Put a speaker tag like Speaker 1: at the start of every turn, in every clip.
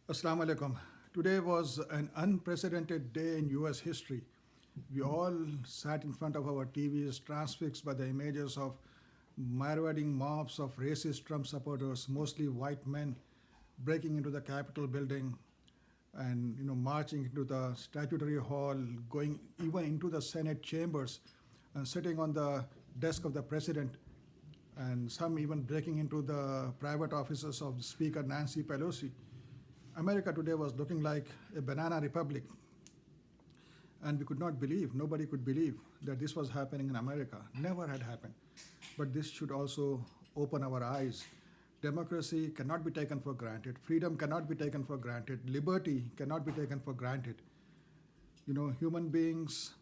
Speaker 1: Assalamu alaikum. Today was an unprecedented day in US history. We all sat in front of our TVs, transfixed by the images of marauding mobs of racist Trump supporters, mostly white men, breaking into the Capitol building and marching into the statutory hall, going even into the Senate chambers, and sitting on the desk of the president, and some even breaking into the private offices of Speaker Nancy Pelosi. America today was looking like a banana republic, and we could not believe, nobody could believe that this was happening in America. Never had happened. But this should also open our eyes. Democracy cannot be taken for granted, freedom cannot be taken for granted, liberty cannot be taken for granted. Human beings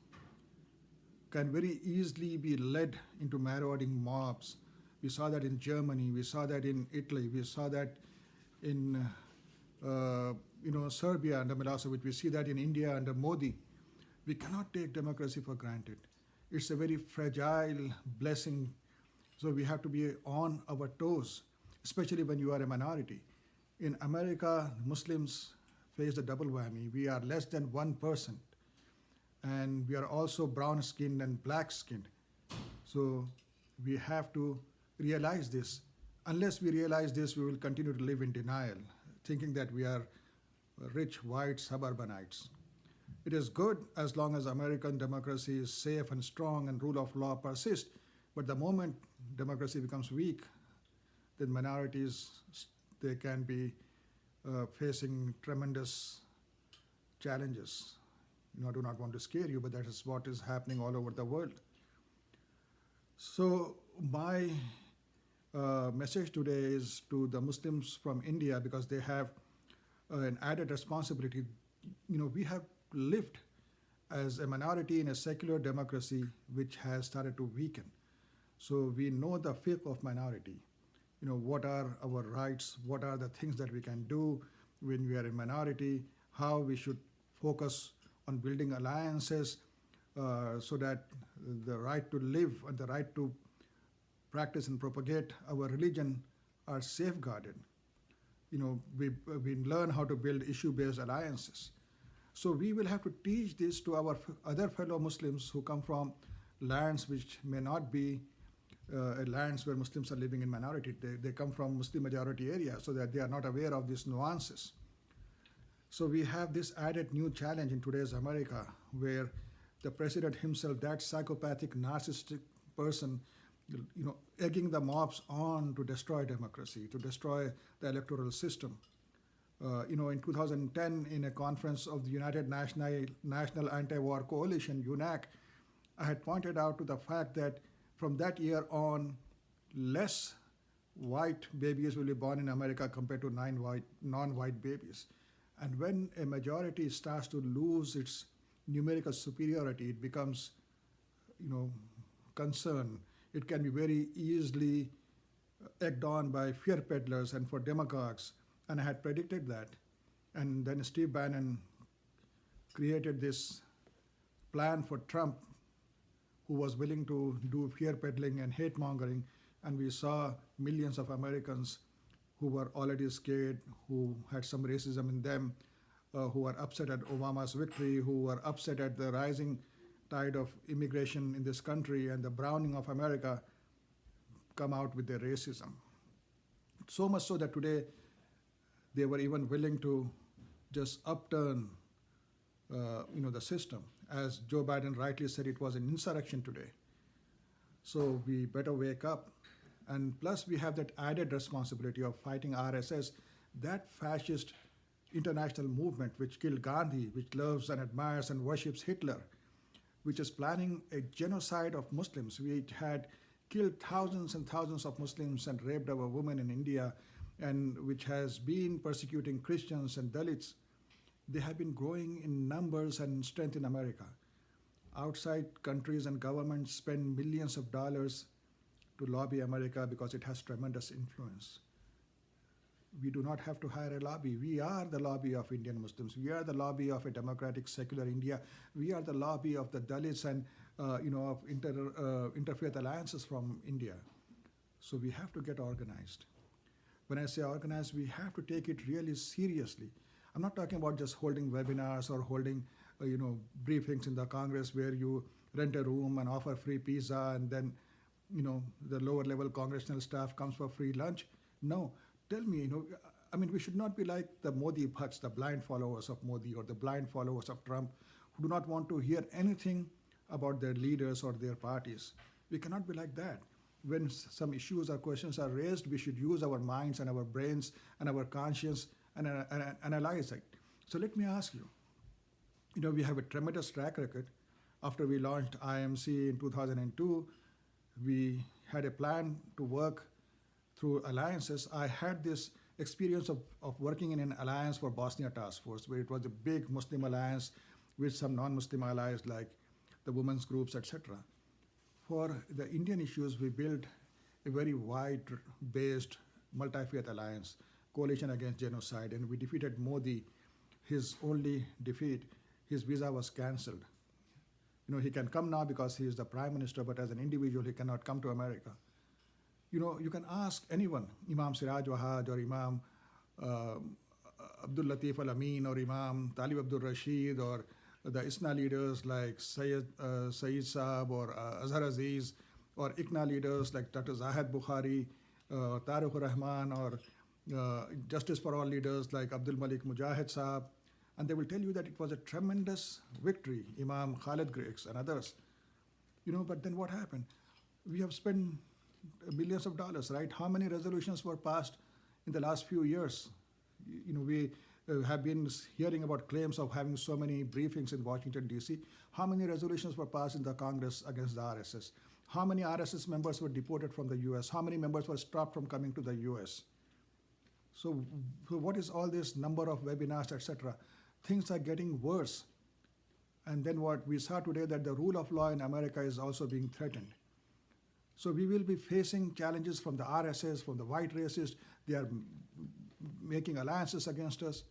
Speaker 1: can very easily be led into marauding mobs. We saw that in Germany, we saw that in Italy, we saw that in Serbia under Milosevic. We see that in India under Modi. We cannot take democracy for granted. It's a very fragile blessing, so we have to be on our toes, especially when you are a minority. In America, Muslims face the double whammy. We are less than 1%, and we are also brown skinned and black skinned. So we have to realize this. Unless we realize this, we will continue to live in denial, thinking that we are rich white suburbanites. It is good as long as American democracy is safe and strong and rule of law persists. But the moment democracy becomes weak, then minorities, they can be facing tremendous challenges. I do not want to scare you, but that is what is happening all over the world. So my message today is to the Muslims from India, because they have an added responsibility. We have lived as a minority in a secular democracy which has started to weaken. So we know the fiqh of minority. What are our rights? What are the things that we can do when we are a minority? How we should focus on building alliances so that the right to live and the right to practice and propagate our religion are safeguarded. We learn how to build issue-based alliances. So we will have to teach this to our other fellow Muslims who come from lands which may not be lands where Muslims are living in minority. They come from Muslim majority areas, so that they are not aware of these nuances. So we have this added new challenge in today's America, where the president himself, that psychopathic, narcissistic person, egging the mobs on to destroy democracy, to destroy the electoral system. In 2010, in a conference of the United National Anti-War Coalition, UNAC, I had pointed out to the fact that from that year on, less white babies will be born in America compared to non-white babies. And when a majority starts to lose its numerical superiority, it becomes, concern. It can be very easily egged on by fear peddlers and for demagogues. And I had predicted that. And then Steve Bannon created this plan for Trump, who was willing to do fear peddling and hate mongering. And we saw millions of Americans who were already scared, who had some racism in them, who were upset at Obama's victory, who were upset at the rising tide of immigration in this country and the browning of America, come out with their racism. So much so that today they were even willing to just upturn the system. As Joe Biden rightly said, it was an insurrection today. So we better wake up. And plus we have that added responsibility of fighting RSS, that fascist international movement which killed Gandhi, which loves and admires and worships Hitler, which is planning a genocide of Muslims. We had killed thousands and thousands of Muslims and raped our women in India, and which has been persecuting Christians and Dalits. They have been growing in numbers and strength in America. Outside countries and governments spend millions of dollars to lobby America because it has tremendous influence. We do not have to hire a lobby. We are the lobby of Indian Muslims. We are the lobby of a democratic, secular India. We are the lobby of the Dalits and of interfaith alliances from India. So we have to get organized. When I say organized, we have to take it really seriously. I'm not talking about just holding webinars or holding, briefings in the Congress where you rent a room and offer free pizza and then, the lower level congressional staff comes for free lunch. No, tell me, I mean, we should not be like the Modi Bhakts, the blind followers of Modi or the blind followers of Trump who do not want to hear anything about their leaders or their parties. We cannot be like that. When some issues or questions are raised, we should use our minds and our brains and our conscience and analyze it. So let me ask you, we have a tremendous track record. After we launched IMC in 2002, we had a plan to work through alliances. I had this experience of working in an alliance for Bosnia Task Force, where it was a big Muslim alliance with some non-Muslim allies like the women's groups, etc. For the Indian issues, we built a very wide-based multi-faith alliance, coalition against genocide, and we defeated Modi. His only defeat, his visa was cancelled. He can come now because he is the prime minister, but as an individual, he cannot come to America. You can ask anyone, Imam Siraj Wahaj or Imam Abdul Latif Al-Amin or Imam Talib Abdul Rashid or the ISNA leaders like Saeed Saab or Azhar Aziz or ICNA leaders like Dr. Zahid Bukhari, Tariq Rahman or Justice for All leaders like Abdul Malik Mujahid Saab, and they will tell you that it was a tremendous victory, Imam Khalid Griggs and others. But then what happened? We have spent billions of dollars, right? How many resolutions were passed in the last few years? We have been hearing about claims of having so many briefings in Washington, D.C. How many resolutions were passed in the Congress against the RSS? How many RSS members were deported from the U.S.? How many members were stopped from coming to the U.S.? So what is all this number of webinars, etc.? Things are getting worse. And then what we saw today, that the rule of law in America is also being threatened. So we will be facing challenges from the RSS, from the white racists. They are making alliances against us.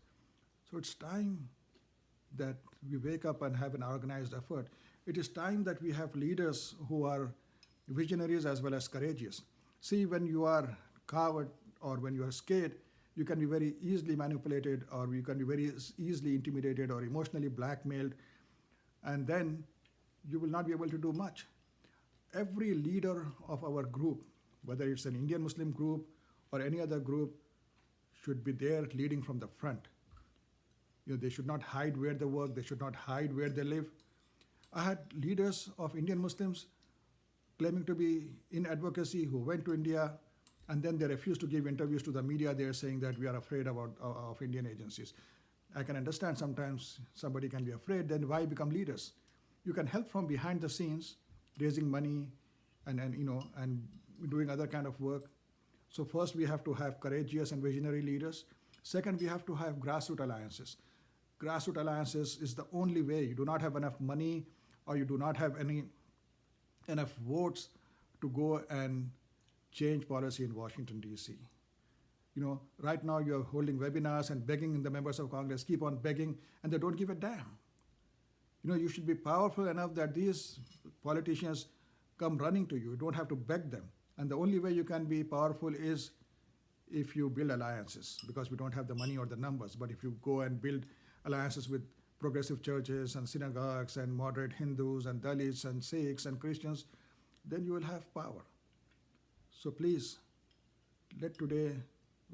Speaker 1: So it's time that we wake up and have an organized effort. It is time that we have leaders who are visionaries as well as courageous. See, when you are coward or when you are scared, you can be very easily manipulated or you can be very easily intimidated or emotionally blackmailed, and then you will not be able to do much. Every leader of our group, whether it's an Indian Muslim group or any other group, should be there leading from the front. They should not hide where they work, they should not hide where they live. I had leaders of Indian Muslims claiming to be in advocacy who went to India and then they refused to give interviews to the media. They're saying that we are afraid of Indian agencies. I can understand sometimes somebody can be afraid, then why become leaders? You can help from behind the scenes, raising money and doing other kind of work. So first we have to have courageous and visionary leaders. Second, we have to have grassroots alliances. Grassroots alliances is the only way. You do not have enough money or you do not have enough votes to go and change policy in Washington, D.C. Right now you're holding webinars and begging the members of Congress, keep on begging, and they don't give a damn. You should be powerful enough that these politicians come running to you. You don't have to beg them. And the only way you can be powerful is if you build alliances, because we don't have the money or the numbers. But if you go and build alliances with progressive churches and synagogues and moderate Hindus and Dalits and Sikhs and Christians, then you will have power. So please, let today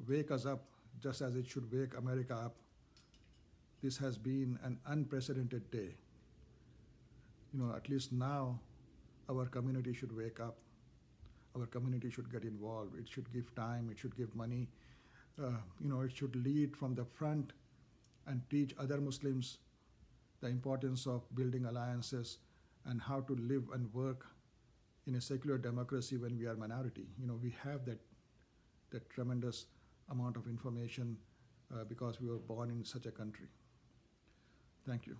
Speaker 1: wake us up just as it should wake America up. This has been an unprecedented day. At least now our community should wake up. Our community should get involved. It should give time, it should give money. It should lead from the front and teach other Muslims the importance of building alliances and how to live and work in a secular democracy when we are minority. We have that tremendous amount of information because we were born in such a country. Thank you.